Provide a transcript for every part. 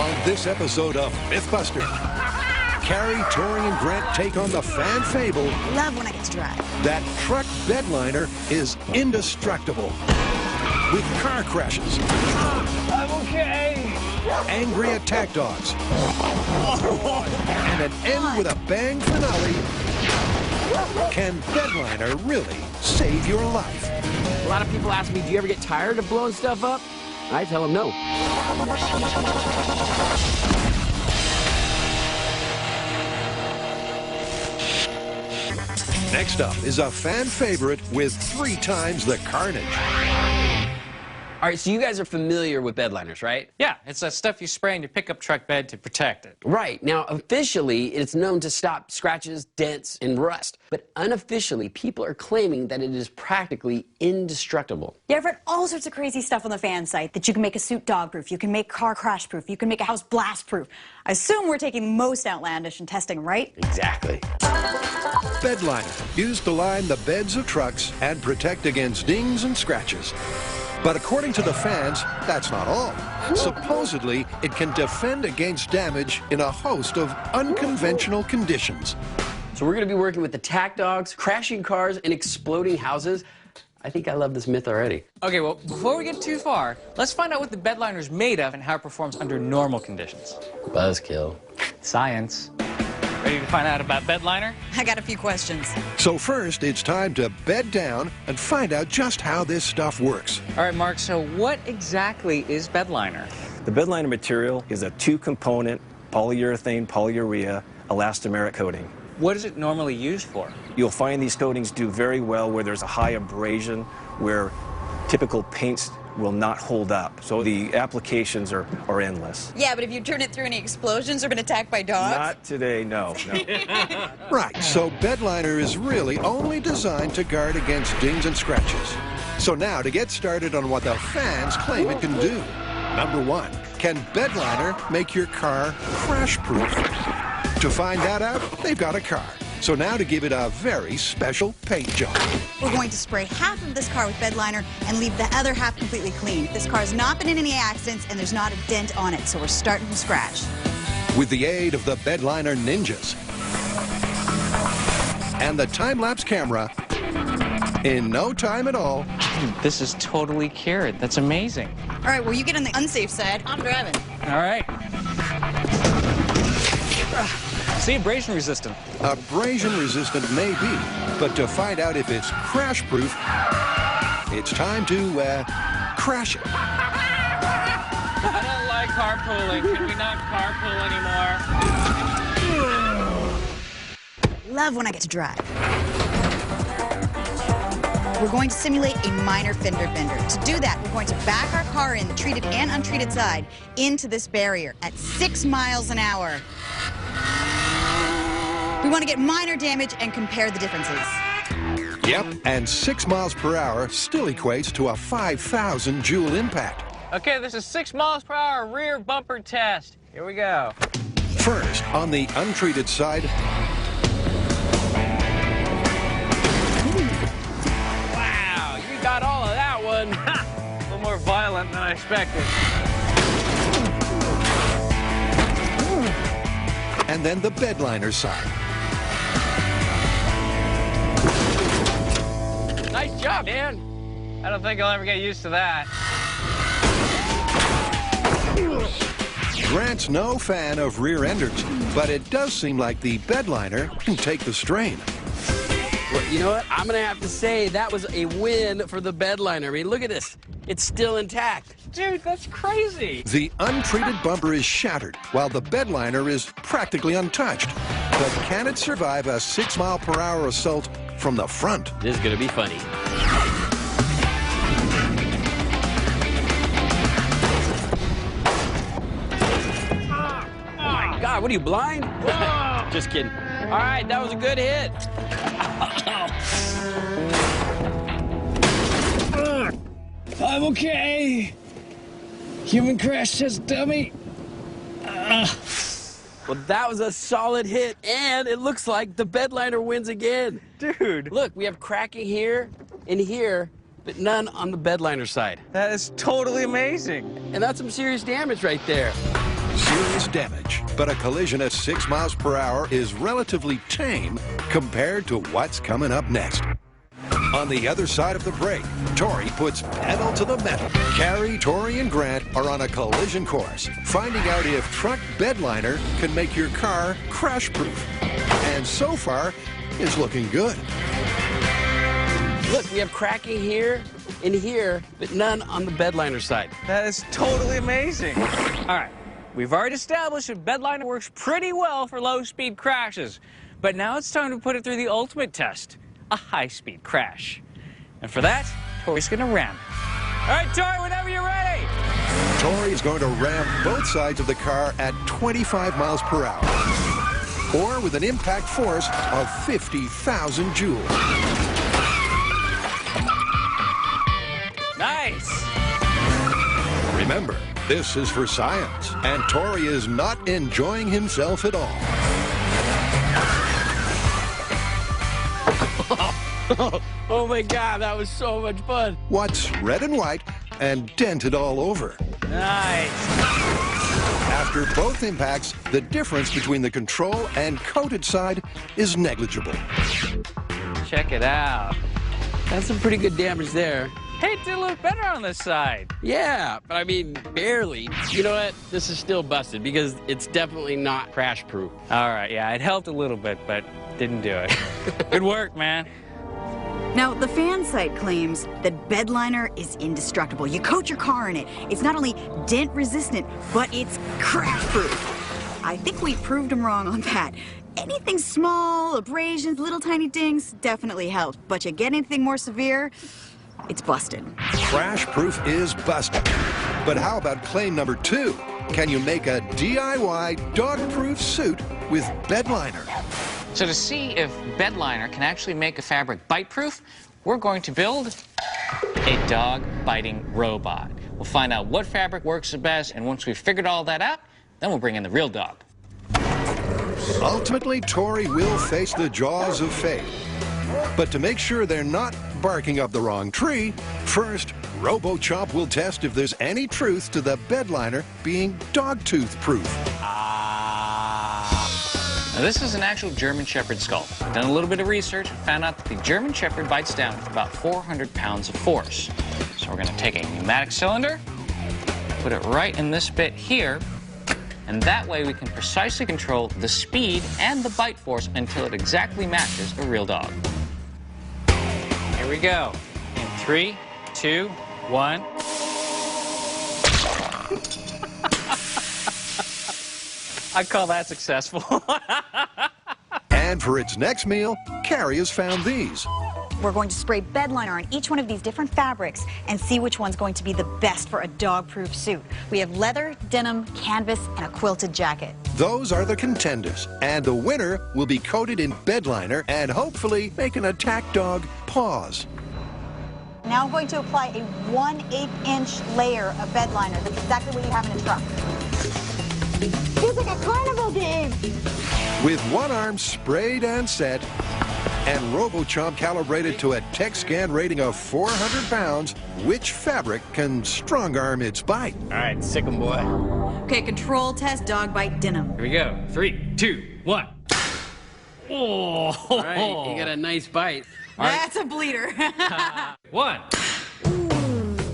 On this episode of Mythbuster, Carrie, Tori, and Grant take on the fan fable Love when I get to drive. that truck bedliner is indestructible. With car crashes, I'm okay. angry attack dogs, and an end with a bang finale. Can bedliner really save your life? A lot of people ask me, do you ever get tired of blowing stuff up? I tell them no. Next up is a fan favorite with 3 times the carnage. All right, so you guys are familiar with bedliners, right? Yeah, it's that stuff you spray on your pickup truck bed to protect it. Right. Now, officially, it's known to stop scratches, dents, and rust. But unofficially, people are claiming that it is practically indestructible. Yeah, I've read all sorts of crazy stuff on the fan site that you can make a suit dog-proof, you can make car crash-proof, you can make a house blast-proof. I assume we're taking the most outlandish and testing, right? Exactly. Bedliner, used to line the beds of trucks and protect against dings and scratches. But according to the fans, that's not all. Supposedly, it can defend against damage in a host of unconventional conditions. So we're going to be working with attack dogs, crashing cars, and exploding houses. I think I love this myth already. Okay, well, before we get too far, let's find out what the bedliner's made of and how it performs under normal conditions. Buzzkill. Science. Ready to find out about bedliner? I got a few questions. So first, it's time to bed down and find out just how this stuff works. All right, Mark, so what exactly is bedliner? The bedliner material is a 2-component polyurethane polyurea elastomeric coating. What is it normally used for? You'll find these coatings do very well where there's a high abrasion, where typical paints will not hold up. So the applications are endless. Yeah, but if you turn it through any explosions or been attacked by dogs? Not today, no. Right, so bedliner is really only designed to guard against dings and scratches. So now to get started on what the fans claim it can do. Number 1, can bedliner make your car crash-proof? To find that out, they've got a car. So now to give it a very special paint job. We're going to spray half of this car with bedliner and leave the other half completely clean. This car has not been in any accidents and there's not a dent on it, so we're starting from scratch. With the aid of the bedliner ninjas and the time-lapse camera, in no time at all, This is totally cured. That's amazing. All right, well, you get on the unsafe side. I'm driving. All right. See, abrasion resistant. abrasion resistant may be, but to find out if it's crash-proof, it's time to, crash it. I don't like carpooling. Can we not carpool anymore? Love when I get to drive. We're going to simulate a minor fender bender. To do that, we're going to back our car in, the treated and untreated side, into this barrier at 6 miles an hour. We want to get minor damage and compare the differences. Yep, and 6 miles per hour still equates to a 5,000 joule impact. Okay, this is 6 miles per hour rear bumper test. Here we go. First, on the untreated side, Wow, you got all of that one. A little more violent than I expected. and then the bedliner side. Nice job, Dan. I don't think I'll ever get used to that. Grant's no fan of rear-enders, but it does seem like the bedliner can take the strain. Well, you know what? I'm going to have to say that was a win for the bedliner. I mean, look at this. It's still intact. Dude, that's crazy. The untreated bumper is shattered, while the bedliner is practically untouched. But can it survive a 6-mile-per-hour assault from the front? This is going to be funny. God, what are you, blind? Just kidding. All right, that was a good hit. I'm okay. Human crash test dummy. Well, that was a solid hit, and it looks like the bedliner wins again. Dude. Look, we have cracking here and here, but none on the bedliner side. That is totally amazing. And that's some serious damage right there. serious damage. But a collision at 6 miles per hour is relatively tame compared to what's coming up next. On the other side of the break, Tori puts pedal to the metal. Carrie, Tori, and Grant are on a collision course, finding out if truck bedliner can make your car crash-proof. And so far, it's looking good. Look, we have cracking here and here, but none on the bedliner side. That is totally amazing. All right, we've already established that bedliner works pretty well for low-speed crashes, but now it's time to put it through the ultimate test, a high-speed crash. And for that, Tori's gonna ram. All right, Tori, whenever you're ready. Tori is going to ram both sides of the car at 25 miles per hour, or with an impact force of 50,000 joules. Nice. Remember, this is for science, and Tori is not enjoying himself at all. Oh my God, that was so much fun. What's red and white and dented all over? Nice. After both impacts, the difference between the control and coated side is negligible. Check it out. That's some pretty good damage there. Hey, it did look better on this side. Yeah, but I mean, barely. You know what? This is still busted because it's definitely not crash-proof. All right, yeah, it helped a little bit, but didn't do it. Good work, man. Now, the fan site claims that bedliner is indestructible. You coat your car in it. It's not only dent resistant, but it's crash-proof. I think we proved them wrong on that. Anything small, abrasions, little tiny dings definitely helps. But you get anything more severe, it's busted. Crash-proof is busted. But how about claim number 2? Can you make a DIY dog-proof suit with bedliner? So to see if bedliner can actually make a fabric bite-proof, we're going to build a dog-biting robot. We'll find out what fabric works the best, and once we've figured all that out, then we'll bring in the real dog. Ultimately, Tori will face the jaws of fate. But to make sure they're not barking up the wrong tree, first, RoboChomp will test if there's any truth to the bedliner being dog-tooth proof. Now, this is an actual German Shepherd skull. Done a little bit of research and found out that the German Shepherd bites down with about 400 pounds of force. So we're going to take a pneumatic cylinder, put it right in this bit here, and that way we can precisely control the speed and the bite force until it exactly matches a real dog. Here we go. In 3, 2, 1. I call that successful. And for its next meal, Carrie has found these. We're going to spray bedliner on each one of these different fabrics and see which one's going to be the best for a dog-proof suit. We have leather, denim, canvas, and a quilted jacket. Those are the contenders, and the winner will be coated in bedliner and hopefully make an attack dog pause. Now I'm going to apply a 1/8-inch layer of bedliner. That's exactly what you have in a truck. Feels like a carnival game. With one arm sprayed and set, and RoboChomp calibrated to a tech scan rating of 400 pounds, which fabric can strong-arm its bite? All right, sick 'em, boy. Okay, control test, dog bite denim. Here we go. 3, 2, 1. Oh! All right, you got a nice bite. That's a bleeder. 1.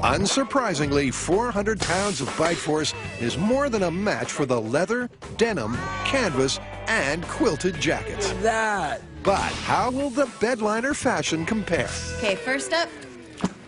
Unsurprisingly, 400 pounds of bite force is more than a match for the leather, denim, canvas, and quilted jackets. That. But how will the bedliner fashion compare? Okay, first up,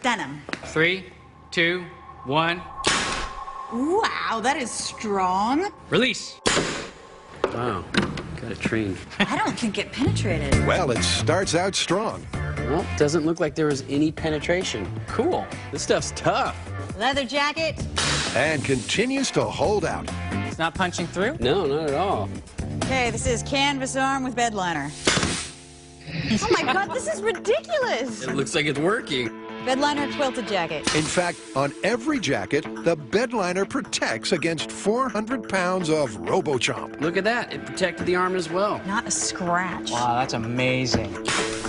denim. 3, 2, 1. Wow, that is strong. Release. Wow, got a train. I don't think it penetrated. Well, it starts out strong. Well, doesn't look like there was any penetration. Cool. This stuff's tough. Leather jacket. And continues to hold out. It's not punching through? No, not at all. Okay, this is canvas arm with bedliner. Oh my God, this is ridiculous. It looks like it's working. Bedliner quilted jacket. In fact, on every jacket, the bedliner protects against 400 pounds of RoboChomp. Look at that. It protected the arm as well. Not a scratch. Wow, that's amazing.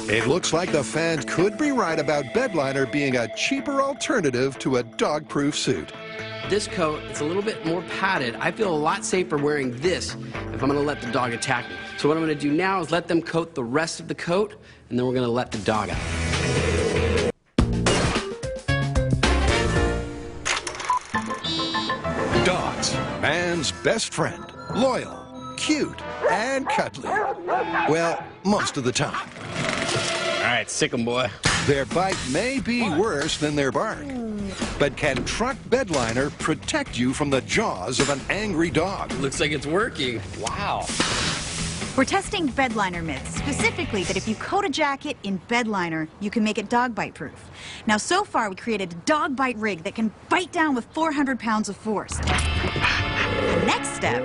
It looks like the fans could be right about bedliner being a cheaper alternative to a dog-proof suit. This coat, it's a little bit more padded. I feel a lot safer wearing this if I'm gonna let the dog attack me. So what I'm gonna do now is let them coat the rest of the coat, and then we're gonna let the dog out. Dogs, man's best friend. Loyal, cute, and cuddly. Well, most of the time. All right, sick 'em, boy. Their bite may be worse than their bark. But can Truck Bedliner protect you from the jaws of an angry dog? Looks like it's working. Wow. We're testing bedliner myths, specifically that if you coat a jacket in bedliner, you can make it dog bite proof. Now, so far, we created a dog bite rig that can bite down with 400 pounds of force. The next step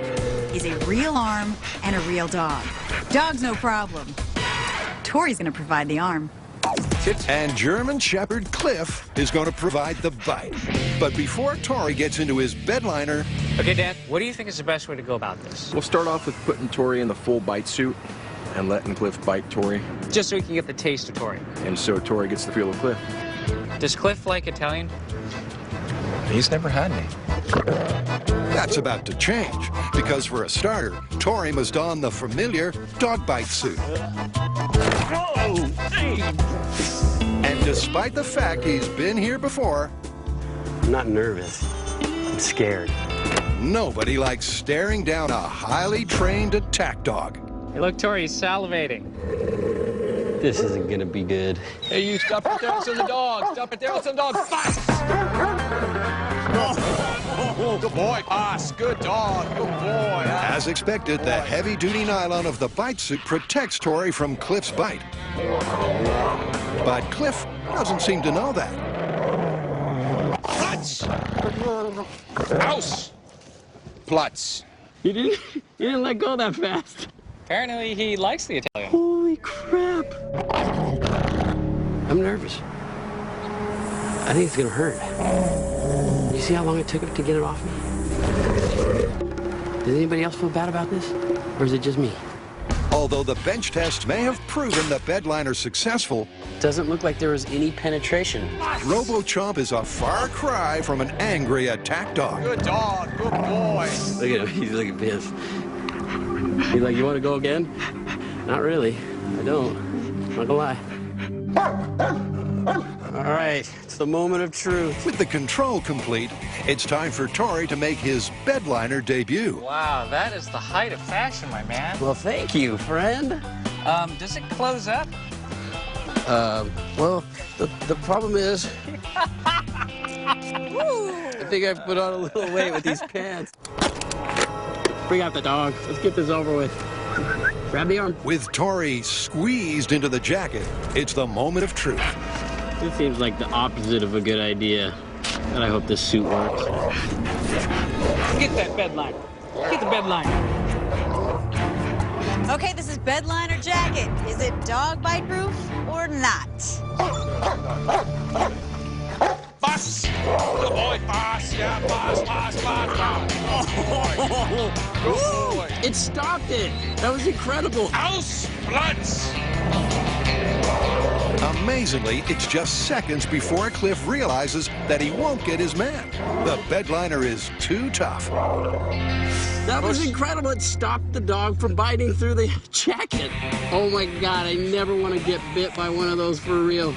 is a real arm and a real dog. Dog's no problem. Tori's gonna provide the arm. And German Shepherd Cliff is going to provide the bite. But before Tori gets into his bedliner... Okay, Dad, what do you think is the best way to go about this? We'll start off with putting Tori in the full bite suit and letting Cliff bite Tori. Just so we can get the taste of Tori. And so Tori gets the feel of Cliff. Does Cliff like Italian? He's never had any. That's about to change, because for a starter, Tori must don the familiar dog bite suit. And despite the fact he's been here before, I'm not nervous. I'm scared. nobody likes staring down a highly trained attack dog. Hey, look, Tori, he's salivating. This isn't gonna be good. Hey, you stop it there, it's in the dog. Stop it there, it's in the dog. Fast! Oh, good boy, pass. Good dog. Good boy. As expected, the heavy-duty nylon of the bite suit protects Tori from Cliff's bite. But Cliff doesn't seem to know that. Platz! House! Platz. You didn't let go that fast. Apparently, he likes the Italian. Holy crap. I'm nervous. I think it's gonna hurt. You see how long it took to get it off me? Does anybody else feel bad about this? Or is it just me? Although the bench test may have proven the bedliner successful, Doesn't look like there was any penetration. RoboChomp is a far cry from an angry attack dog. Good dog. Good boy. Look at him, he's looking pissed. He's like, you wanna go again? Not really, I don't. Not gonna lie. All right, it's the moment of truth. With the control complete, it's time for Tori to make his bedliner debut. Wow, that is the height of fashion, my man. Well, thank you, friend. Does it close up? Well, the problem is, I think I've put on a little weight with these pants. Bring out the dog. Let's get this over with. Grab the arm. With Tori squeezed into the jacket, it's the moment of truth. This seems like the opposite of a good idea. And I hope this suit works. Get that bed liner. Get the bed liner. Okay, this is bedliner jacket. Is it dog bite proof or not? Pass. Good boy. Pass. Yeah, pass. Good boy. It stopped it. That was incredible. House. Platz. Amazingly, it's just seconds before Cliff realizes that he won't get his man. The bedliner is too tough. That was incredible. It stopped the dog from biting through the jacket. Oh my God, I never want to get bit by one of those for real.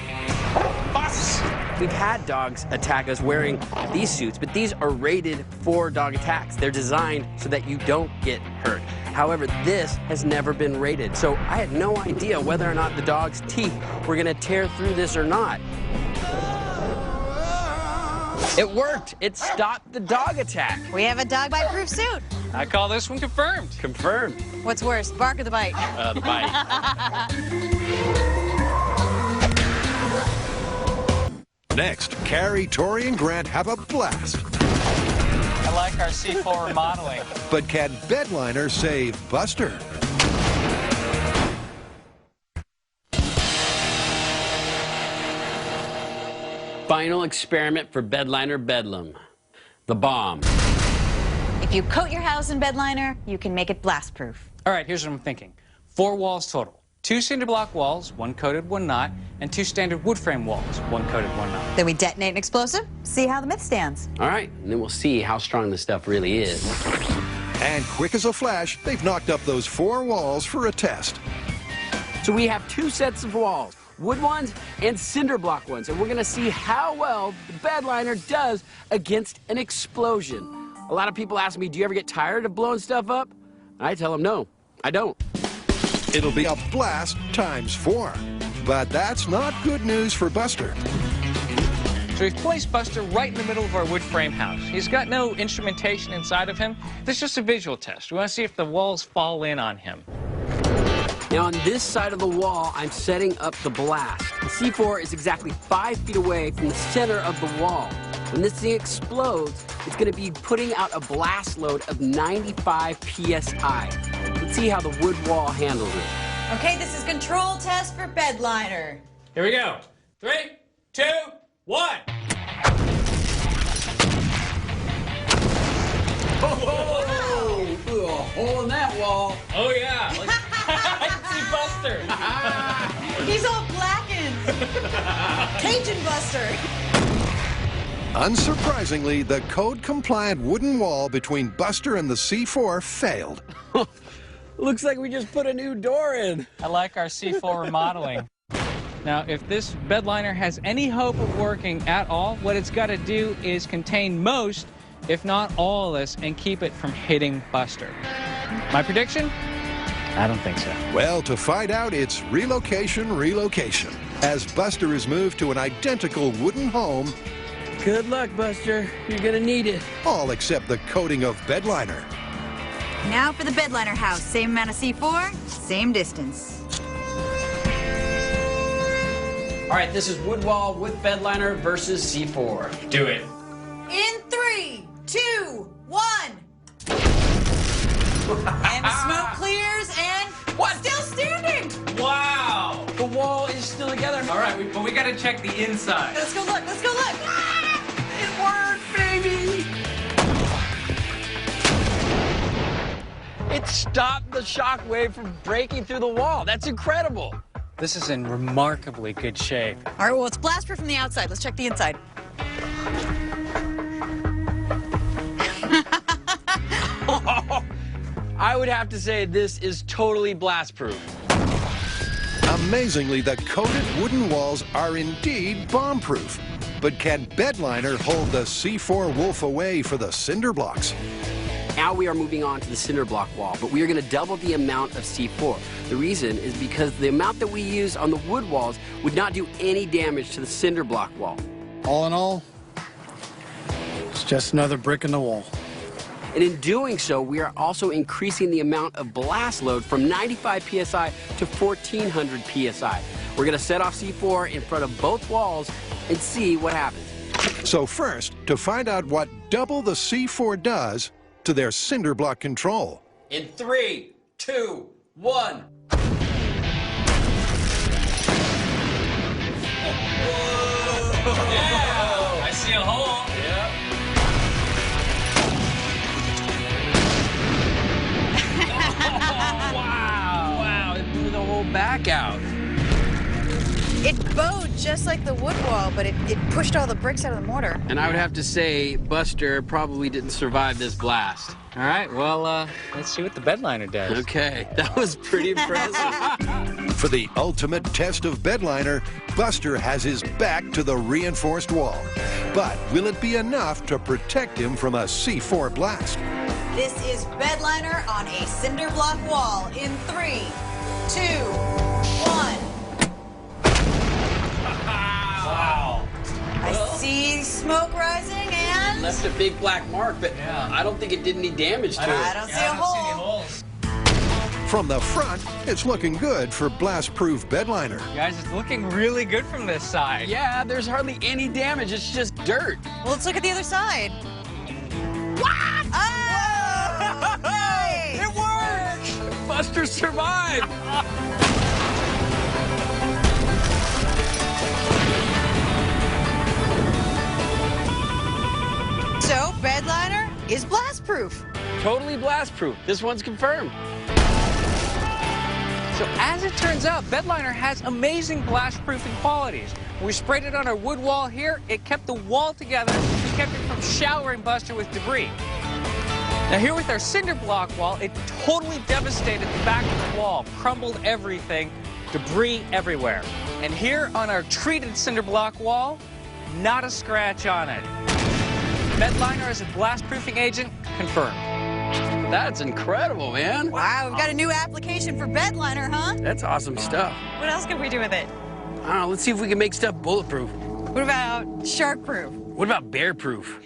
Pass. We've had dogs attack us wearing these suits, but these are rated for dog attacks. They're designed so that you don't get hurt. However, this has never been rated, so I had no idea whether or not the dog's teeth were gonna tear through this or not. It worked. It stopped the dog attack. We have a dog bite proof suit. I call this one confirmed. Confirmed. What's worse, bark or the bite? The bite. Next, Carrie, Tori, and Grant have a blast. I like our C4 remodeling. But can bedliner save Buster? Final experiment for bedliner bedlam. The bomb. If you coat your house in bedliner, you can make it blast proof. All right, here's what I'm thinking. 4 walls total. 2 cinder block walls, 1 coated, 1 not, and 2 standard wood frame walls, 1 coated, 1 not. Then we detonate an explosive, see how the myth stands. All right, and then we'll see how strong this stuff really is. And quick as a flash, they've knocked up those 4 walls for a test. So we have 2 sets of walls, wood ones and cinder block ones, and we're gonna see how well the bedliner does against an explosion. A lot of people ask me, do you ever get tired of blowing stuff up? I tell them, no, I don't. It'll be a blast times 4. But that's not good news for Buster. So we've placed Buster right in the middle of our wood frame house. He's got no instrumentation inside of him. This is just a visual test. We want to see if the walls fall in on him. Now on this side of the wall, I'm setting up the blast. The C4 is exactly 5 feet away from the center of the wall. When this thing explodes, it's going to be putting out a blast load of 95 PSI. Let's see how the wood wall handles it. Okay, this is control test for bedliner. Here we go. 3, 2, 1. Oh, blew a hole in that wall. Oh, yeah. I can see Buster. He's all blackened. Cajun Buster. Unsurprisingly, the code-compliant wooden wall between Buster and the C4 failed. Looks like we just put a new door in. I like our C4 remodeling. Now, if this bedliner has any hope of working at all, what it's got to do is contain most, if not all of this, and keep it from hitting Buster. My prediction? I don't think so. Well, to find out, it's relocation, as Buster is moved to an identical wooden home, Good luck, Buster. You're gonna need it. all except the coating of bedliner. Now for the bedliner house. Same amount of C4, same distance. All right, this is wood wall with bedliner versus C4. Do it. In 3, 2, 1. And the smoke clears and still standing. Wow. The wall is still together. All right, but we got to check the inside. Let's go look, let's go look. It worked, baby! It stopped the shock wave from breaking through the wall. That's incredible. This is in remarkably good shape. All right, well, it's blast proof from the outside. Let's check the inside. I would have to say this is totally blast proof. Amazingly, the coated wooden walls are indeed bomb-proof. But can bedliner hold the C4 wolf away for the cinder blocks? Now we are moving on to the cinder block wall, but we are going to double the amount of C4. The reason is because the amount that we use on the wood walls would not do any damage to the cinder block wall. All in all, it's just another brick in the wall. And in doing so, we are also increasing the amount of blast load from 95 PSI to 1400 PSI. We're going to set off C4 in front of both walls and see what happens. So first, to find out what double the C4 does to their cinder block control. In 3, 2, 1. Yeah, I see a hole. Yep. Wow. Wow, it blew the whole back out. It bowed just like the wood wall, but it pushed all the bricks out of the mortar. And I would have to say, Buster probably didn't survive this blast. All right, well, let's see what the bedliner does. Okay, that was pretty impressive. For the ultimate test of bedliner, Buster has his back to the reinforced wall. But will it be enough to protect him from a C4 blast? This is bedliner on a cinder block wall in 3, 2, 1. Wow. I see smoke rising and Left a big black mark, but Yeah. I don't think it did any damage to I it. don't see a hole. From the front, it's looking good for blast-proof bedliner. Guys, it's looking really good from this side. Yeah, there's hardly any damage. It's just dirt. Well, let's look at the other side. What? Oh! Nice. It worked! Buster survived! So, bedliner is blast proof. Totally blast proof. This one's confirmed. So as it turns out, bedliner has amazing blast-proofing qualities. When we sprayed it on our wood wall here, it kept the wall together and kept it from showering Buster with debris. Now here with our cinder block wall, it totally devastated the back of the wall, crumbled everything, debris everywhere. And here on our treated cinder block wall, not a scratch on it. Bedliner as a blast-proofing agent, confirmed. That's incredible, man. Wow, we've got a new application for bedliner, huh? That's awesome stuff. What else can we do with it? I don't know, let's see if we can make stuff bulletproof. What about shark-proof? What about bear-proof?